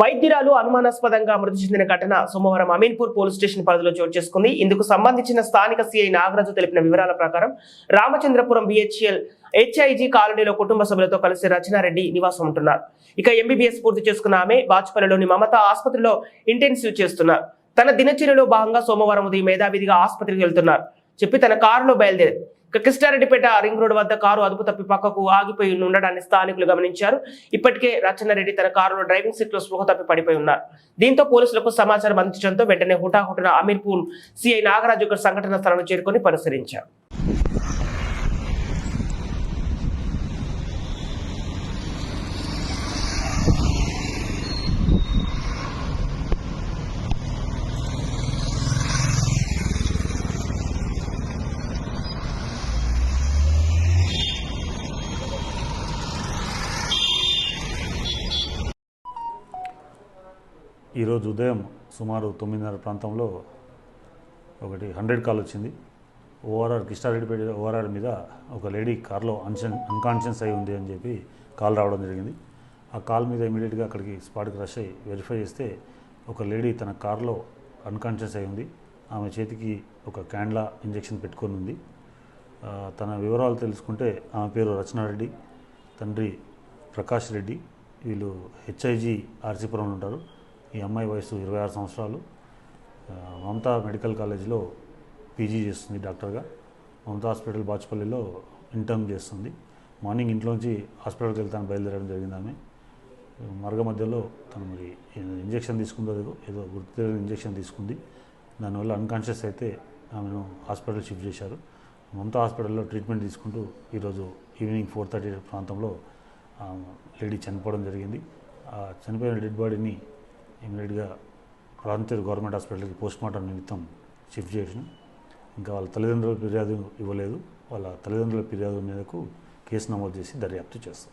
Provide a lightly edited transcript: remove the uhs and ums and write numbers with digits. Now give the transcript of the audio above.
వైద్యురాలు అనుమానాస్పదంగా మృతి చెందిన ఘటన సోమవారం అమీన్పూర్ పోలీస్ స్టేషన్ పరిధిలో చోటు చేసుకుంది. ఇందుకు సంబంధించిన స్థానిక సిఐ నాగరాజు తెలిపిన వివరాల ప్రకారం రామచంద్రపురం బిహెచ్ఎల్ హెచ్ఐజీ కాలనీలో కుటుంబ సభ్యులతో కలిసి రచనారెడ్డి నివాసం ఉంటున్నారు. ఇక ఎంబీబీఎస్ పూర్తి చేసుకున్న ఆమె బాచుపల్లిలోని మమతా ఆసుపత్రిలో ఇంటెన్సివ్ చేస్తున్నారు. తన దినచర్యలో భాగంగా సోమవారం ఉదయం మేధావిధిగా ఆసుపత్రికి వెళ్తున్నారు చెప్పి తన కారులో బయలుదేరి కృష్ణారెడ్డిపేట రింగ్ రోడ్ వద్ద కారు అదుపు తప్పి పక్కకు ఆగిపోయి ఉండడాన్ని స్థానికులు గమనించారు. ఇప్పటికే రచనారెడ్డి తన కారులో డ్రైవింగ్ సీట్ లో స్పృహ తప్పి పడిపోయి ఉన్నారు. దీంతో పోలీసులకు సమాచారం అందించడంతో వెంటనే హుటాహుటిన అమీర్పూర్ సిఐ నాగరాజు సంఘటన స్థలాన్ని చేరుకొని పరిశీలించారు. ఈరోజు ఉదయం సుమారు 9:30 ప్రాంతంలో ఒకటి 100 కాల్ వచ్చింది. కృష్ణారెడ్డిపేట ఓఆర్ఆర్ మీద ఒక లేడీ కార్లో అన్కాన్షియస్ అయి ఉంది అని చెప్పి కాల్ రావడం జరిగింది. ఆ కాల్ మీద ఇమీడియట్గా అక్కడికి స్పాట్కి రష్ అయ్యి వెరిఫై చేస్తే ఒక లేడీ తన కార్లో అన్కాన్షియస్ అయి ఉంది. ఆమె చేతికి ఒక క్యాండ్లా ఇంజెక్షన్ పెట్టుకొని ఉంది. తన వివరాలు తెలుసుకుంటే ఆమె పేరు రచనారెడ్డి, తండ్రి ప్రకాష్ రెడ్డి. వీళ్ళు హెచ్ఐజీ ఆర్సీపురంలో ఉంటారు. ఈ అమ్మాయి వయసు 26 సంవత్సరాలు. మమతా మెడికల్ కాలేజీలో పీజీ చేస్తుంది డాక్టర్గా. మమతా హాస్పిటల్ బాచుపల్లిలో ఇంటర్న్ చేస్తుంది. మార్నింగ్ ఇంట్లోంచి హాస్పిటల్కి వెళ్తాను బయలుదేరడం జరిగింది. ఆమె మార్గ మధ్యలో తను మరి ఇంజెక్షన్ తీసుకుందో ఏదో గుర్తు తెలియని ఇంజెక్షన్ తీసుకుంది. దానివల్ల అన్కాన్షియస్ అయితే ఆమెను హాస్పిటల్ షిఫ్ట్ చేశారు. మమతా హాస్పిటల్లో ట్రీట్మెంట్ తీసుకుంటూ ఈరోజు ఈవినింగ్ 4:30 ప్రాంతంలో లేడీ చనిపోవడం జరిగింది. ఆ చనిపోయిన డెడ్ బాడీని ఇమీడియట్గా ప్రాంతీయ గవర్నమెంట్ హాస్పిటల్కి పోస్ట్మార్టం నిమిత్తం షిఫ్ట్ చేసిన. ఇంకా వాళ్ళ తల్లిదండ్రుల ఫిర్యాదు ఇవ్వలేదు. వాళ్ళ తల్లిదండ్రుల ఫిర్యాదు మేరకు కేసు నమోదు చేసి దర్యాప్తు చేస్తాం.